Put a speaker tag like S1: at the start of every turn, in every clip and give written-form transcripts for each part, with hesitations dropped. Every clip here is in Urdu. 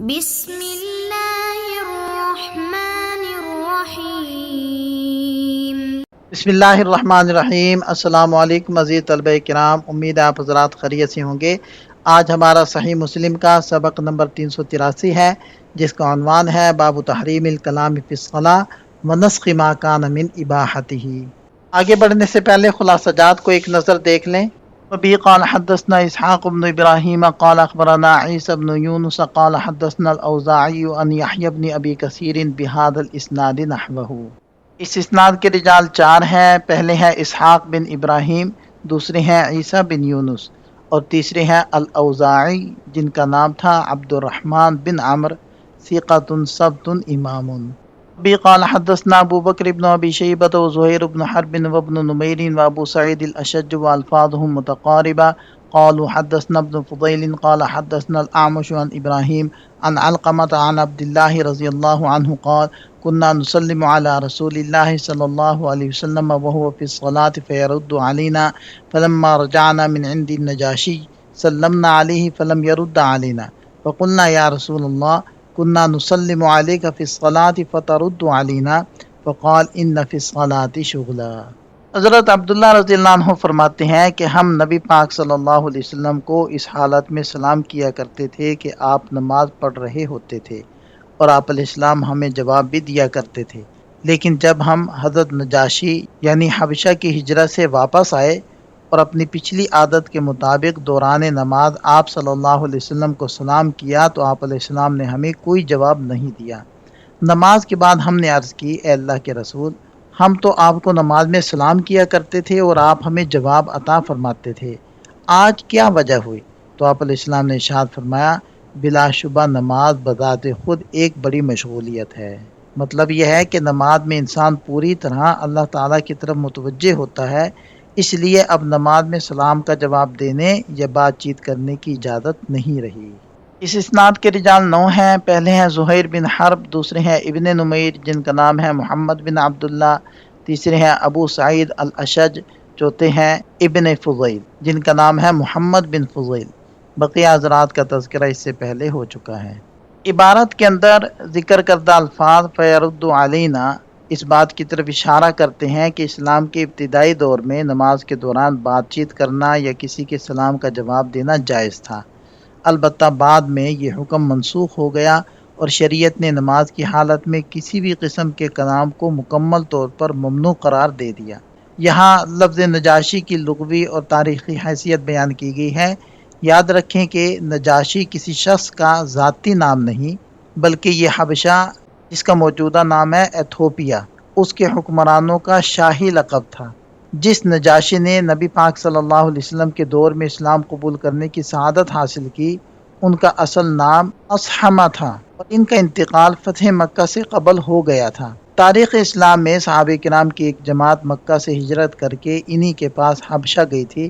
S1: بسم اللہ الرحمن الرحیم۔
S2: بسم اللہ الرحمن الرحیم۔ السلام علیکم عزیز طلبہ کرام، امید ہے آپ حضرات خیریت سے ہوں گے۔ آج ہمارا صحیح مسلم کا سبق نمبر 383 ہے، جس کا عنوان ہے باب تحریم الکلام فی الصلاۃ ونسخ ما کان من اباحتہ۔ آگے بڑھنے سے پہلے خلاصہ جات کو ایک نظر دیکھ لیں۔ وبه قال حدثنا اسحاق بن ابراہیم قال اخبرنا عیسی بن یونس قال حدثنا الاوزاعی عن یحیی بن ابی کثیر بهذا الاسناد نحوه۔ اس اسناد کے رجال چار ہیں۔ پہلے ہیں اسحاق بن ابراہیم، دوسرے ہیں عیسی بن یونس، اور تیسرے ہیں الاوزاعی جن کا نام تھا عبد الرحمن بن عمرو، ثقۃ ثبت امام۔ ابی قال حدثنا ابو بکر بن ابی شیبۃ وزہیر بن حرب وابن نمیر وابو سعید الاشج والفاظهم متقاربہ۔ قالوا حدثنا ابن فضیل قال حدثنا الاعمش عن ابراہیم عن علقمۃ عن عبد اللہ رضی اللہ عنہ قال كنا نسلم على رسول الله صلى الله عليه وسلم وهو في الصلاة فيرد علينا فلما رجعنا من عند النجاشي سلمنا عليه فلم يرد علينا فقلنا يا رسول الله كنا نسلم عليك في الصلاة فترد علينا فقال إن في الصلاة شغلا۔ حضرت عبداللہ رضی اللہ عنہ فرماتے ہیں کہ ہم نبی پاک صلی اللہ علیہ وسلم کو اس حالت میں سلام کیا کرتے تھے کہ آپ نماز پڑھ رہے ہوتے تھے، اور آپ علیہ السلام ہمیں جواب بھی دیا کرتے تھے۔ لیکن جب ہم حضرت نجاشی یعنی حبشہ کی ہجرت سے واپس آئے اور اپنی پچھلی عادت کے مطابق دوران نماز آپ صلی اللہ علیہ وسلم کو سلام کیا تو آپ علیہ السلام نے ہمیں کوئی جواب نہیں دیا۔ نماز کے بعد ہم نے عرض کی، اے اللہ کے رسول، ہم تو آپ کو نماز میں سلام کیا کرتے تھے اور آپ ہمیں جواب عطا فرماتے تھے، آج کیا وجہ ہوئی؟ تو آپ علیہ السلام نے ارشاد فرمایا، بلا شبہ نماز بذات خود ایک بڑی مشغولیت ہے۔ مطلب یہ ہے کہ نماز میں انسان پوری طرح اللہ تعالیٰ کی طرف متوجہ ہوتا ہے، اس لیے اب نماز میں سلام کا جواب دینے یا بات چیت کرنے کی اجازت نہیں رہی۔ اس اسناد کے رجال 9 ہیں۔ پہلے ہیں زہیر بن حرب، دوسرے ہیں ابن نمیر جن کا نام ہے محمد بن عبداللہ، تیسرے ہیں ابو سعید الاشج، چوتھے ہیں ابن فضیل جن کا نام ہے محمد بن فضیل۔ بقیہ حضرات کا تذکرہ اس سے پہلے ہو چکا ہے۔ عبارت کے اندر ذکر کردہ الفاظ فیرد علینا اس بات کی طرف اشارہ کرتے ہیں کہ اسلام کے ابتدائی دور میں نماز کے دوران بات چیت کرنا یا کسی کے سلام کا جواب دینا جائز تھا، البتہ بعد میں یہ حکم منسوخ ہو گیا اور شریعت نے نماز کی حالت میں کسی بھی قسم کے کلام کو مکمل طور پر ممنوع قرار دے دیا۔ یہاں لفظ نجاشی کی لغوی اور تاریخی حیثیت بیان کی گئی ہے۔ یاد رکھیں کہ نجاشی کسی شخص کا ذاتی نام نہیں، بلکہ یہ حبشہ جس کا موجودہ نام ہے ایتھوپیا، اس کے حکمرانوں کا شاہی لقب تھا۔ جس نجاشی نے نبی پاک صلی اللہ علیہ وسلم کے دور میں اسلام قبول کرنے کی سعادت حاصل کی، ان کا اصل نام اصحمہ تھا اور ان کا انتقال فتح مکہ سے قبل ہو گیا تھا۔ تاریخ اسلام میں صحابہ کرام کی ایک جماعت مکہ سے ہجرت کر کے انہی کے پاس حبشہ گئی تھی۔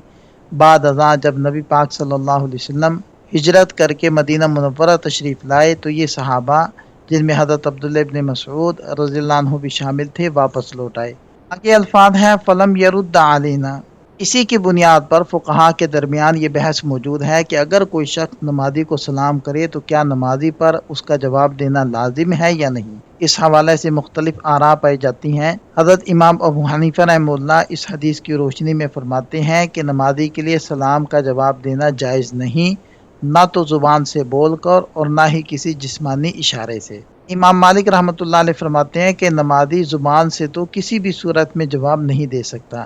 S2: بعد ازاں جب نبی پاک صلی اللہ علیہ وسلم ہجرت کر کے مدینہ منورہ تشریف لائے تو یہ صحابہ جن میں حضرت عبداللہ ابن مسعود رضی اللہ عنہ بھی شامل تھے واپس لوٹ آئے۔ آگے الفاظ ہیں فلم یرد علینا۔ اسی کی بنیاد پر فقہا کے درمیان یہ بحث موجود ہے کہ اگر کوئی شخص نمازی کو سلام کرے تو کیا نمازی پر اس کا جواب دینا لازم ہے یا نہیں۔ اس حوالے سے مختلف آراء پائی جاتی ہیں۔ حضرت امام ابو حنیفہ رحمہ اللہ اس حدیث کی روشنی میں فرماتے ہیں کہ نمازی کے لیے سلام کا جواب دینا جائز نہیں، نہ تو زبان سے بول کر اور نہ ہی کسی جسمانی اشارے سے۔ امام مالک رحمۃ اللہ علیہ فرماتے ہیں کہ نمازی زبان سے تو کسی بھی صورت میں جواب نہیں دے سکتا،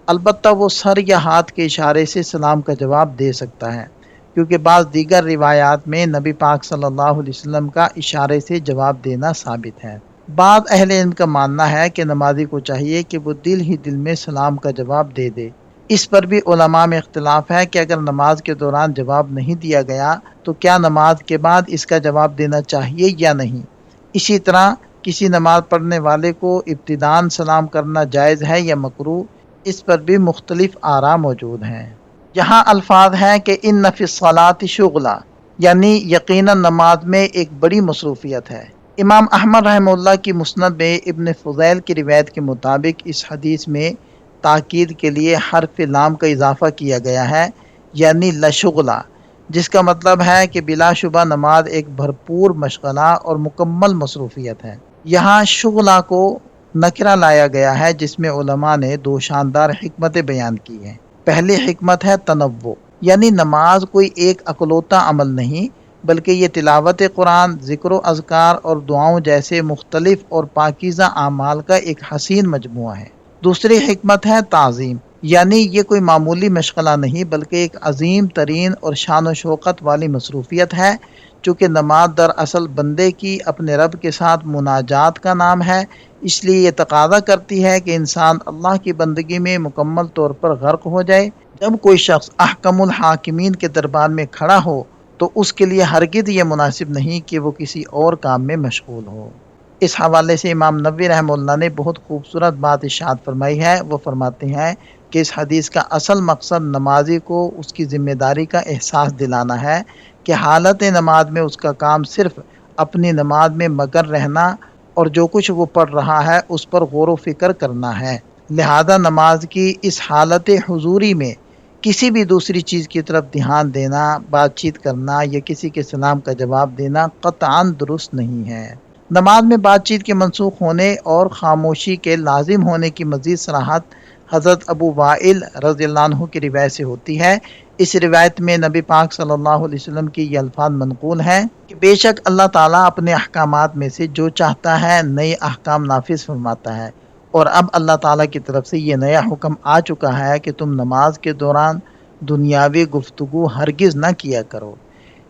S2: البتہ وہ سر یا ہاتھ کے اشارے سے سلام کا جواب دے سکتا ہے، کیونکہ بعض دیگر روایات میں نبی پاک صلی اللہ علیہ وسلم کا اشارے سے جواب دینا ثابت ہے۔ بعض اہل علم کا ماننا ہے کہ نمازی کو چاہیے کہ وہ دل ہی دل میں سلام کا جواب دے دے۔ اس پر بھی علماء میں اختلاف ہے کہ اگر نماز کے دوران جواب نہیں دیا گیا تو کیا نماز کے بعد اس کا جواب دینا چاہیے یا نہیں۔ اسی طرح کسی نماز پڑھنے والے کو ابتداءً سلام کرنا جائز ہے یا مکروہ، اس پر بھی مختلف آراء موجود ہیں۔ یہاں الفاظ ہیں کہ ان فی الصلاۃ شغلا، یعنی یقیناً نماز میں ایک بڑی مصروفیت ہے۔ امام احمد رحمہ اللہ کی مسند میں ابن فضیل کی روایت کے مطابق اس حدیث میں تاکید کے لیے حرف لام کا اضافہ کیا گیا ہے، یعنی لشغلا، جس کا مطلب ہے کہ بلا شبہ نماز ایک بھرپور مشغلہ اور مکمل مصروفیت ہے۔ یہاں شغلہ کو نکرہ لایا گیا ہے، جس میں علماء نے دو شاندار حکمتیں بیان کی ہیں۔ پہلی حکمت ہے تنوع، یعنی نماز کوئی ایک اکلوتا عمل نہیں، بلکہ یہ تلاوت قرآن، ذکر و اذکار اور دعاؤں جیسے مختلف اور پاکیزہ اعمال کا ایک حسین مجموعہ ہے۔ دوسری حکمت ہے تعظیم، یعنی یہ کوئی معمولی مشغلہ نہیں بلکہ ایک عظیم ترین اور شان و شوکت والی مصروفیت ہے، چونکہ نماز دراصل بندے کی اپنے رب کے ساتھ مناجات کا نام ہے، اس لیے یہ تقاضا کرتی ہے کہ انسان اللہ کی بندگی میں مکمل طور پر غرق ہو جائے۔ جب کوئی شخص احکم الحاکمین کے دربار میں کھڑا ہو تو اس کے لیے ہرگز یہ مناسب نہیں کہ وہ کسی اور کام میں مشغول ہو۔ اس حوالے سے امام نووی رحمہ اللہ نے بہت خوبصورت بات ارشاد فرمائی ہے۔ وہ فرماتے ہیں کہ اس حدیث کا اصل مقصد نمازی کو اس کی ذمہ داری کا احساس دلانا ہے کہ حالت نماز میں اس کا کام صرف اپنی نماز میں مگن رہنا اور جو کچھ وہ پڑھ رہا ہے اس پر غور و فکر کرنا ہے۔ لہذا نماز کی اس حالت حضوری میں کسی بھی دوسری چیز کی طرف دھیان دینا، بات چیت کرنا یا کسی کے سلام کا جواب دینا قطعاً درست نہیں ہے۔ نماز میں بات چیت کے منسوخ ہونے اور خاموشی کے لازم ہونے کی مزید صراحت حضرت ابو وائل رضی اللہ عنہ کی روایت سے ہوتی ہے۔ اس روایت میں نبی پاک صلی اللہ علیہ وسلم کی یہ الفاظ منقول ہیں کہ بے شک اللہ تعالیٰ اپنے احکامات میں سے جو چاہتا ہے نئے احکام نافذ فرماتا ہے، اور اب اللہ تعالیٰ کی طرف سے یہ نیا حکم آ چکا ہے کہ تم نماز کے دوران دنیاوی گفتگو ہرگز نہ کیا کرو۔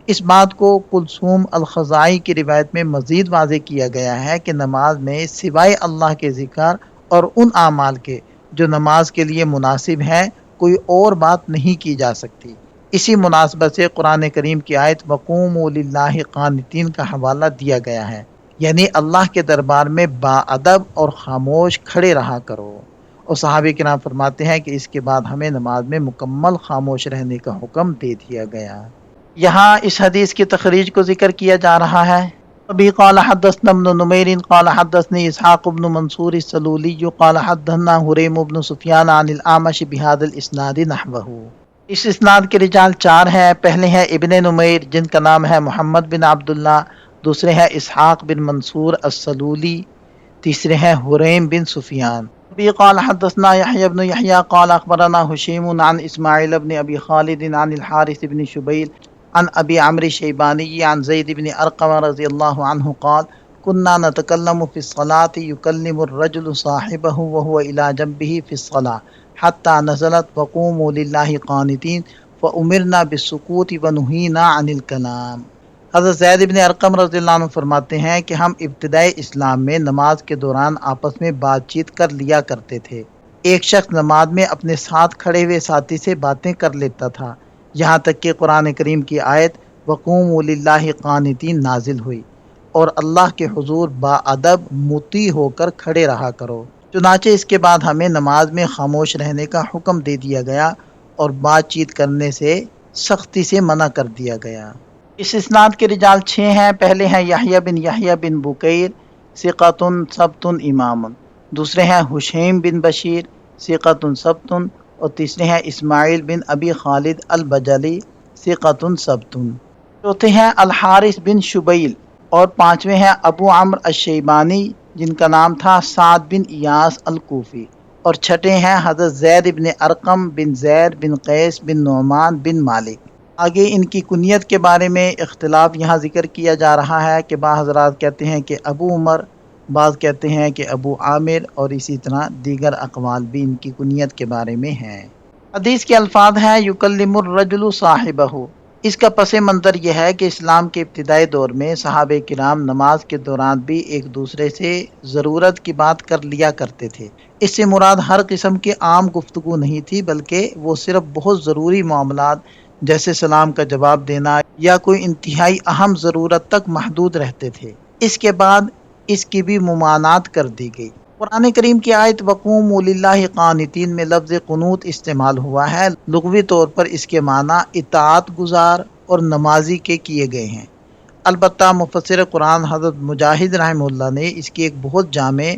S2: اس بات کو کلثوم الخزائی کی روایت میں مزید واضح کیا گیا ہے کہ نماز میں سوائے اللہ کے ذکر اور ان اعمال کے جو نماز کے لیے مناسب ہیں کوئی اور بات نہیں کی جا سکتی۔ اسی مناسبت سے قرآن کریم کی آیت وَقُومُوا لِلَّهِ قانتین کا حوالہ دیا گیا ہے، یعنی اللہ کے دربار میں باادب اور خاموش کھڑے رہا کرو۔ اور صحابہ کرام فرماتے ہیں کہ اس کے بعد ہمیں نماز میں مکمل خاموش رہنے کا حکم دے دیا گیا۔ یہاں اس حدیث کی تخریج کو ذکر کیا جا رہا ہے۔ ابھی قال حدثنا ابن نمیر قال حدثني اسحاق بن منصور السلولی قال حدثنا حریم بن سفیان عن الاعمش بهذا الاسناد نحوه۔ اس اسناد کے رجال چار ہیں۔ پہلے ہیں ابن نمیر جن کا نام ہے محمد بن عبداللہ، دوسرے ہیں اسحاق بن منصور السلولی، تیسرے ہیں حریم بن سفیان۔ ابھی قال حدثنا یحیی بن یحیی قال اخبرنا هشیم عن اسماعیل بن ابی خالد عن الحارث بن شبیل عن ابی عمرو شیبانی عن زید بن ارقم رضی اللہ عنہ قال كنا نتكلم في الصلاة يكلم الرجل صاحبه وهو إلى جنبه في الصلاة حتى نزلت وقوموا لله قانتين فأمرنا بالسكوت ونهينا عن الكلام۔ حضرت زید بن ارقم رضی اللہ عنہ فرماتے ہیں کہ ہم ابتدائی اسلام میں نماز کے دوران آپس میں بات چیت کر لیا کرتے تھے۔ ایک شخص نماز میں اپنے ساتھ کھڑے ہوئے ساتھی سے باتیں کر لیتا تھا، یہاں تک کہ قرآن کریم کی آیت وَقُومُوا لِلَّهِ قَانِتِينَ نازل ہوئی اور اللہ کے حضور باادب مطیع ہو کر کھڑے رہا کرو۔ چنانچہ اس کے بعد ہمیں نماز میں خاموش رہنے کا حکم دے دیا گیا اور بات چیت کرنے سے سختی سے منع کر دیا گیا۔ اس اسناد کے رجال چھ ہیں۔ پہلے ہیں یحییٰ بن بکیر ثقۃ ثبت امام، دوسرے ہیں ہشیم بن بشیر ثقۃ ثبت، اور تیسرے ہیں اسماعیل بن ابی خالد البجلی ثقۃ ثبت، چوتھے ہیں الحارث بن شبیل، اور پانچویں ہیں ابو عمرو الشیبانی جن کا نام تھا سعد بن ایاس الکوفی، اور چھٹے ہیں حضرت زید بن ارقم بن زید بن قیس بن نعمان بن مالک۔ آگے ان کی کنیت کے بارے میں اختلاف یہاں ذکر کیا جا رہا ہے کہ بعض حضرات کہتے ہیں کہ ابو عمر، بعض کہتے ہیں کہ ابو عامر، اور اسی طرح دیگر اقوال بھی ان کی کنیت کے بارے میں ہیں۔ حدیث کے الفاظ ہیں یکلم الرجل صاحبہ۔ اس کا پس منظر یہ ہے کہ اسلام کے ابتدائی دور میں صحابہ کرام نماز کے دوران بھی ایک دوسرے سے ضرورت کی بات کر لیا کرتے تھے۔ اس سے مراد ہر قسم کی عام گفتگو نہیں تھی، بلکہ وہ صرف بہت ضروری معاملات جیسے سلام کا جواب دینا یا کوئی انتہائی اہم ضرورت تک محدود رہتے تھے۔ اس کے بعد اس کی بھی ممانعت کر دی گئی۔ قرآن کریم کی آیت وقوموا للہ قانتین میں لفظ قنوت استعمال ہوا ہے۔ لغوی طور پر اس کے معنی اطاعت گزار اور نمازی کے کیے گئے ہیں۔ البتہ مفسر قرآن حضرت مجاہد رحمہ اللہ نے اس کی ایک بہت جامع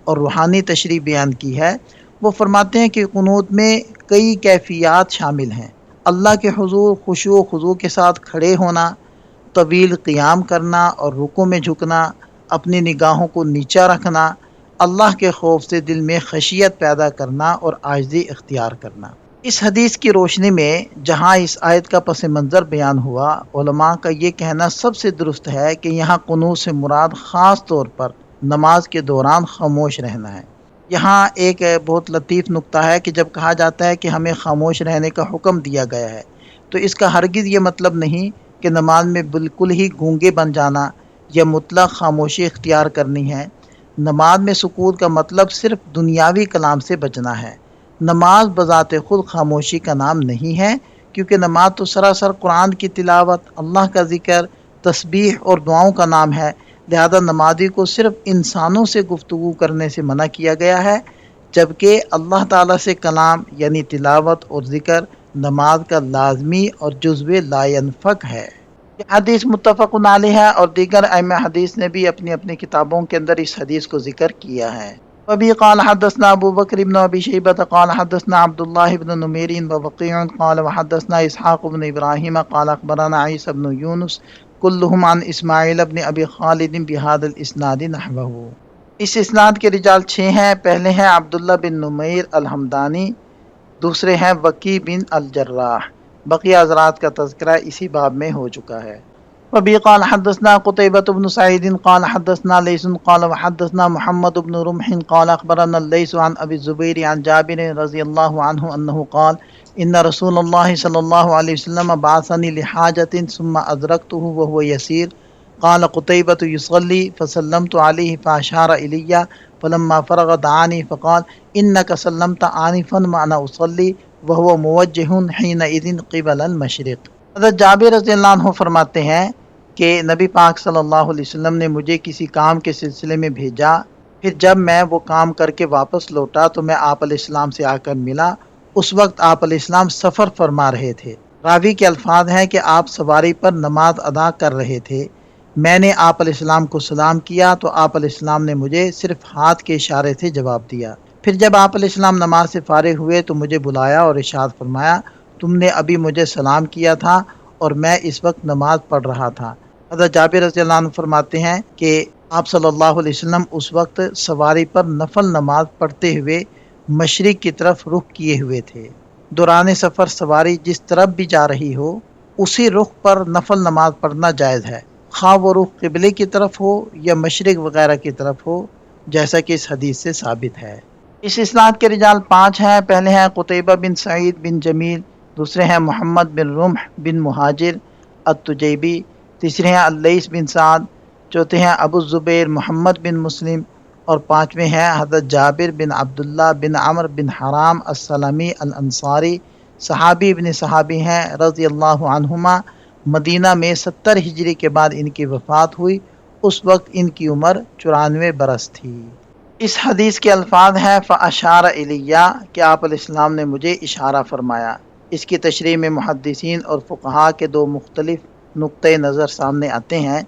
S2: اور روحانی تشریح بیان کی ہے۔ وہ فرماتے ہیں کہ قنوت میں کئی کیفیات شامل ہیں۔ اللہ کے حضور خشوع و خضوع کے ساتھ کھڑے ہونا، طویل قیام کرنا اور رکوع میں جھکنا، اپنی نگاہوں کو نیچا رکھنا، اللہ کے خوف سے دل میں خشیت پیدا کرنا اور عاجزی اختیار کرنا۔ اس حدیث کی روشنی میں جہاں اس آیت کا پس منظر بیان ہوا، علماء کا یہ کہنا سب سے درست ہے کہ یہاں قنوت سے مراد خاص طور پر نماز کے دوران خاموش رہنا ہے۔ یہاں ایک بہت لطیف نکتہ ہے کہ جب کہا جاتا ہے کہ ہمیں خاموش رہنے کا حکم دیا گیا ہے، تو اس کا ہرگز یہ مطلب نہیں کہ نماز میں بالکل ہی گونگے بن جانا یا مطلق خاموشی اختیار کرنی ہے۔ نماز میں سکوت کا مطلب صرف دنیاوی کلام سے بچنا ہے۔ نماز بذات خود خاموشی کا نام نہیں ہے، کیونکہ نماز تو سراسر قرآن کی تلاوت، اللہ کا ذکر، تسبیح اور دعاؤں کا نام ہے۔ لہذا نمازی کو صرف انسانوں سے گفتگو کرنے سے منع کیا گیا ہے، جبکہ اللہ تعالیٰ سے کلام یعنی تلاوت اور ذکر نماز کا لازمی اور جزو لا ینفک ہے۔ یہ حدیث متفق علیہ ہے اور دیگر ائمہ حدیث نے بھی اپنی اپنی کتابوں کے اندر اس حدیث کو ذکر کیا ہے۔ وبی قال حدثنا ابو بکر بن ابی شیبۃ قال حدثنا عبد الله بن نمیر ووقیع قال وحدثنا اسحاق بن ابراہیم قال اخبرنا عیسی بن یونس كلهم عن اسماعیل بن ابی خالد بهذا الاسناد نحوه۔ اس اسناد کے رجال 6 ہیں۔ پہلے ہیں عبداللہ بن نمیر الحمدانی، دوسرے ہیں وقی بن الجراح۔ بقیہ حضرات کا تذکرہ اسی باب میں ہو چکا ہے۔ وبی قال حدثنا قتيبة بن سعيد قال حدثنا ليث قال وحدثنا محمد بن رمح قال اخبرنا الليث عن ابي الزبير عن جابر رضي الله عنه انه قال ان رسول الله صلى الله عليه وسلم بعثني لحاجة ثم ادركته وهو يسير قال قتيبة يصلي فسلمت عليه فاشار الي فلما فرغ دعاني فقال انك سلمت آنفا وانا اصلي وهو موجه حينئذ قبل المشرق۔ حضرت جابر رضی اللہ عنہ فرماتے ہیں کہ نبی پاک صلی اللہ علیہ وسلم نے مجھے کسی کام کے سلسلے میں بھیجا، پھر جب میں وہ کام کر کے واپس لوٹا تو میں آپ علیہ السلام سے آ کر ملا۔ اس وقت آپ علیہ السلام سفر فرما رہے تھے۔ راوی کے الفاظ ہیں کہ آپ سواری پر نماز ادا کر رہے تھے۔ میں نے آپ علیہ السلام کو سلام کیا تو آپ علیہ السلام نے مجھے صرف ہاتھ کے اشارے سے جواب دیا۔ پھر جب آپ علیہ السلام نماز سے فارغ ہوئے تو مجھے بلایا اور ارشاد فرمایا تم نے ابھی مجھے سلام کیا تھا اور میں اس وقت نماز پڑھ رہا تھا۔ حضرت جابر رضی اللہ عنہ فرماتے ہیں کہ آپ صلی اللہ علیہ وسلم اس وقت سواری پر نفل نماز پڑھتے ہوئے مشرق کی طرف رخ کیے ہوئے تھے۔ دوران سفر سواری جس طرف بھی جا رہی ہو اسی رخ پر نفل نماز پڑھنا جائز ہے، خواہ وہ رخ قبلے کی طرف ہو یا مشرق وغیرہ کی طرف ہو، جیسا کہ اس حدیث سے ثابت ہے۔ اس اسناد کے رجال 5 ہیں۔ پہلے ہیں قتیبہ بن سعید بن جمیل، دوسرے ہیں محمد بن رمح بن مہاجر التجیبی، تیسرے ہیں اللیث بن سعد، چوتھے ہیں ابو الزبیر محمد بن مسلم، اور پانچویں ہیں حضرت جابر بن عبداللہ بن عمر بن حرام السلمی الانصاری، صحابی ابن صحابی ہیں رضی اللہ عنہما۔ مدینہ میں 70 ہجری کے بعد ان کی وفات ہوئی، اس وقت ان کی عمر 94 برس تھی۔ اس حدیث کے الفاظ ہیں فَأَشَارَ إِلَيَّ کہ آپ علیہ السلام نے مجھے اشارہ فرمایا۔ اس کی تشریح میں محدثین اور فقہاء کے 2 مختلف نقطۂ نظر سامنے آتے ہیں۔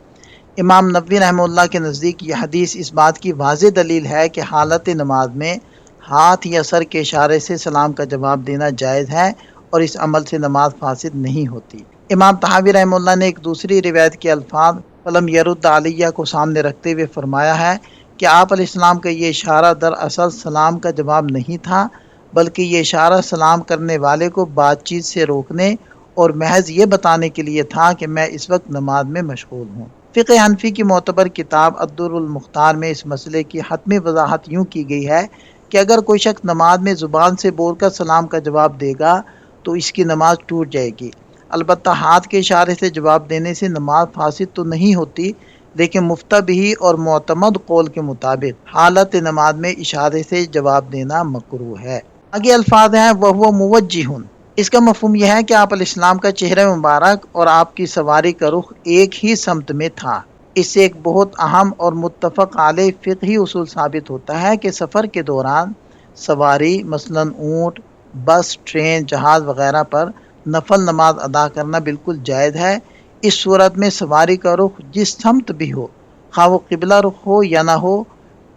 S2: امام نووی رحمہ اللہ کے نزدیک یہ حدیث اس بات کی واضح دلیل ہے کہ حالت نماز میں ہاتھ یا سر کے اشارے سے سلام کا جواب دینا جائز ہے اور اس عمل سے نماز فاسد نہیں ہوتی۔ امام طحاوی رحمہ اللہ نے ایک دوسری روایت کے الفاظ فلم یرد علیہ کو سامنے رکھتے ہوئے فرمایا ہے کہ آپ علیہ السلام کا یہ اشارہ دراصل سلام کا جواب نہیں تھا، بلکہ یہ اشارہ سلام کرنے والے کو بات چیت سے روکنے اور محض یہ بتانے کے لیے تھا کہ میں اس وقت نماز میں مشغول ہوں۔ فقہ حنفی کی معتبر کتاب الدر المختار میں اس مسئلے کی حتمی وضاحت یوں کی گئی ہے کہ اگر کوئی شخص نماز میں زبان سے بول کر سلام کا جواب دے گا تو اس کی نماز ٹوٹ جائے گی۔ البتہ ہاتھ کے اشارے سے جواب دینے سے نماز فاسد تو نہیں ہوتی، لیکن مفتبی اور معتمد قول کے مطابق حالت نماز میں اشارے سے جواب دینا مکروہ ہے۔ آگے الفاظ ہیں وَهُوَ مُوَجِّهٌ، اس کا مفہوم یہ ہے کہ آپ علیہ السلام کا چہرہ مبارک اور آپ کی سواری کا رخ ایک ہی سمت میں تھا۔ اس سے ایک بہت اہم اور متفق علیہ فقہی اصول ثابت ہوتا ہے کہ سفر کے دوران سواری مثلاً اونٹ، بس، ٹرین، جہاز وغیرہ پر نفل نماز ادا کرنا بالکل جائز ہے۔ اس صورت میں سواری کا رخ جس سمت بھی ہو، خواہ وہ قبلہ رخ ہو یا نہ ہو،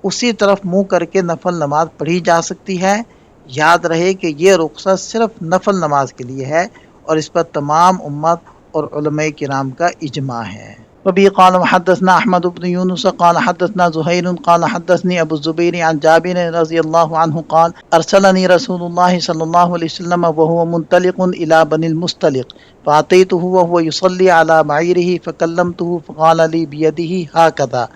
S2: اسی طرف منہ کر کے نفل نماز پڑھی جا سکتی ہے۔ یاد رہے کہ یہ رخصت صرف نفل نماز کے لیے ہے اور اس پر تمام امت اور علماء کرام کا اجماع ہے۔ وبه قال حدثنا احمد بن يونس قال حدثنا زهير قال حدثني ابو الزبير عن جابر رضي الله عنه قال ارسلني رسول الله صلى الله عليه وسلم وهو منطلق الى بني المصطلق فاتيته وهو يصلي على بعيره فكلمته فقال لي بيده هكذا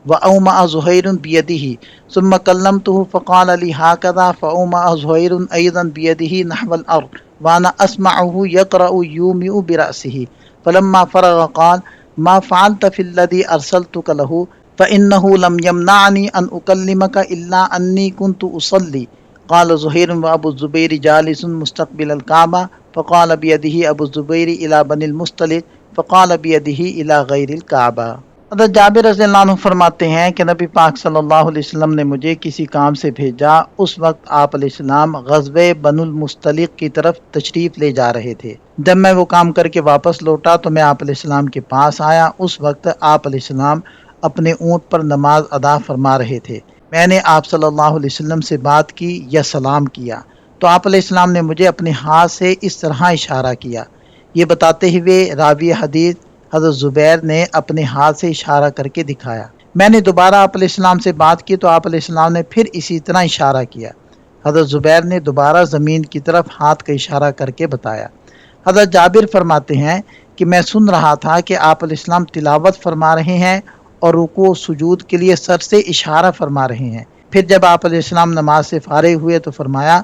S2: واومأ زهير بيده ثم كلمته فقال لي هكذا فاومأ زهير ايضا بيده نحو الارض وانا اسمعه يقرأ يومئ برأسه فلما فرغ قال ما فعلت في الذي ارسلتك له فانه لم يمنعني ان اكلمك الا اني كنت اصلي قال زهير وابو الزبير جالس مستقبل الكعبة فقال بيده ابو الزبير الى بني المصطلق فقال بيده الى غير الكعبة۔ حضرت جابر رضی اللہ عنہ فرماتے ہیں کہ نبی پاک صلی اللہ علیہ وسلم نے مجھے کسی کام سے بھیجا۔ اس وقت آپ علیہ السلام غزوہ بنو المصطلق کی طرف تشریف لے جا رہے تھے۔ جب میں وہ کام کر کے واپس لوٹا تو میں آپ علیہ السلام کے پاس آیا۔ اس وقت آپ علیہ السلام اپنے اونٹ پر نماز ادا فرما رہے تھے۔ میں نے آپ صلی اللہ علیہ وسلم سے بات کی یا سلام کیا تو آپ علیہ السلام نے مجھے اپنے ہاتھ سے اس طرح اشارہ کیا۔ یہ بتاتے ہوئے راوی حدیث حضرت زبیر نے اپنے ہاتھ سے اشارہ کر کے دکھایا۔ میں نے دوبارہ آپ علیہ السلام سے بات کی تو آپ علیہ السلام نے پھر اسی طرح اشارہ کیا۔ حضرت زبیر نے دوبارہ زمین کی طرف ہاتھ کا اشارہ کر کے بتایا۔ حضرت جابر فرماتے ہیں کہ میں سن رہا تھا کہ آپ علیہ السلام تلاوت فرما رہے ہیں اور رکوع و سجود کے لیے سر سے اشارہ فرما رہے ہیں۔ پھر جب آپ علیہ السلام نماز سے فارغ ہوئے تو فرمایا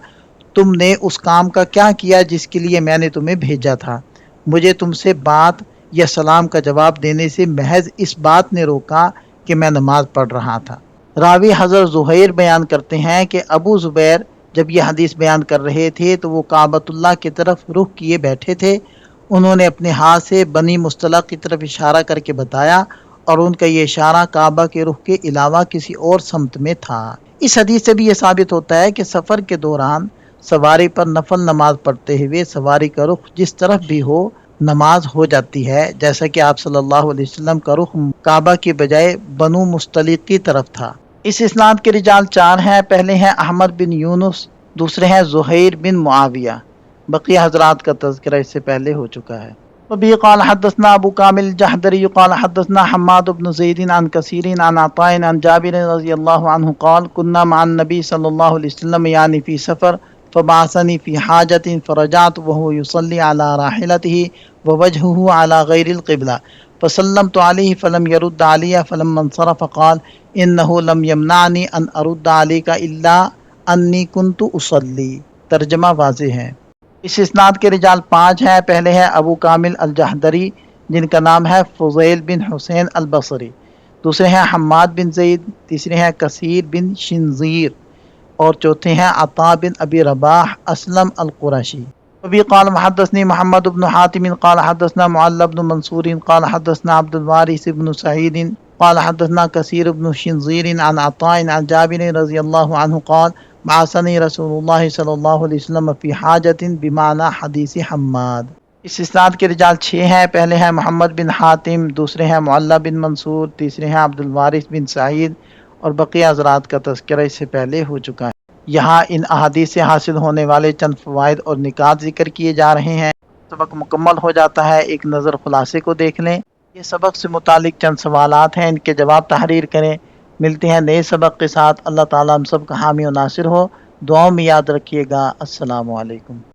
S2: تم نے اس کام کا کیا کیا جس کے لیے میں نے تمہیں بھیجا تھا؟ مجھے تم سے بات یا سلام کا جواب دینے سے محض اس بات نے روکا کہ میں نماز پڑھ رہا تھا۔ راوی حضرت زہیر بیان کرتے ہیں کہ ابو زبیر جب یہ حدیث بیان کر رہے تھے تو وہ کعبۃ اللہ کی طرف رخ کیے بیٹھے تھے۔ انہوں نے اپنے ہاتھ سے بنی مصطلق کی طرف اشارہ کر کے بتایا اور ان کا یہ اشارہ کعبہ کے رخ کے علاوہ کسی اور سمت میں تھا۔ اس حدیث سے بھی یہ ثابت ہوتا ہے کہ سفر کے دوران سواری پر نفل نماز پڑھتے ہوئے سواری کا رخ جس طرف بھی ہو نماز ہو جاتی ہے، جیسا کہ آپ صلی اللہ علیہ وسلم کا رخ کعبہ کے بجائے بنو مصطلق کی طرف تھا۔ اس اسناد کے رجال 4 ہیں۔ پہلے ہیں احمد بن یونس، دوسرے ہیں زہیر بن معاویہ، بقیہ حضرات کا تذکرہ اس سے پہلے ہو چکا ہے۔ وبه قال حدثنا ابو كامل الجحدري قال حدثنا حماد بن زيد عن كثير عن عطاء عن جابر رضي الله عنه قال كنا مع النبي صلى الله عليه وسلم يعني في سفر فبعثني في حاجة فرجعت وهو يصلي على راحلته ووجهه على غير القبلة فسلمت عليه فلم يرد علي فلما انصرف قال إنه لم يمنعني أن أرد عليك إلا أني كنت أصلي۔ ترجمہ واضح ہے۔ اس اسناد کے رجال 5 ہیں۔ پہلے ہیں ابو کامل الجحدری جن کا نام ہے فضیل بن حسین البصری، دوسرے ہیں حماد بن زید، تیسرے ہیں کثیر بن شنزیر اور چوتھے ہیں عطا بن ابی رباح اسلم القرشی۔ وبه قال حدثني محمد بن حاتم قال حدثنا معل بن منصور قال حدثنا عبد الوارث بن سعيد قال حدثنا كثير بن شنزير عن عطاء عن جابر رضي الله عنه قال بعثني رسول الله صلى الله عليه وسلم في حاجة بمعنى حدیث حماد۔ اس اسناد کے رجال 6 ہیں۔ پہلے ہیں محمد بن حاتم، دوسرے ہیں معل بن منصور، تیسرے ہیں عبد الوارث بن سعید اور بقیہ حضرات کا تذکرہ اس سے پہلے ہو چکا ہے۔ یہاں ان احادیث سے حاصل ہونے والے چند فوائد اور نکات ذکر کیے جا رہے ہیں۔ سبق مکمل ہو جاتا ہے، ایک نظر خلاصے کو دیکھ لیں۔ یہ سبق سے متعلق چند سوالات ہیں، ان کے جواب تحریر کریں۔ ملتے ہیں نئے سبق کے ساتھ۔ اللہ تعالیٰ ہم سب کا حامی و ناصر ہو۔ دعاؤں میں یاد رکھیے گا۔ السلام علیکم۔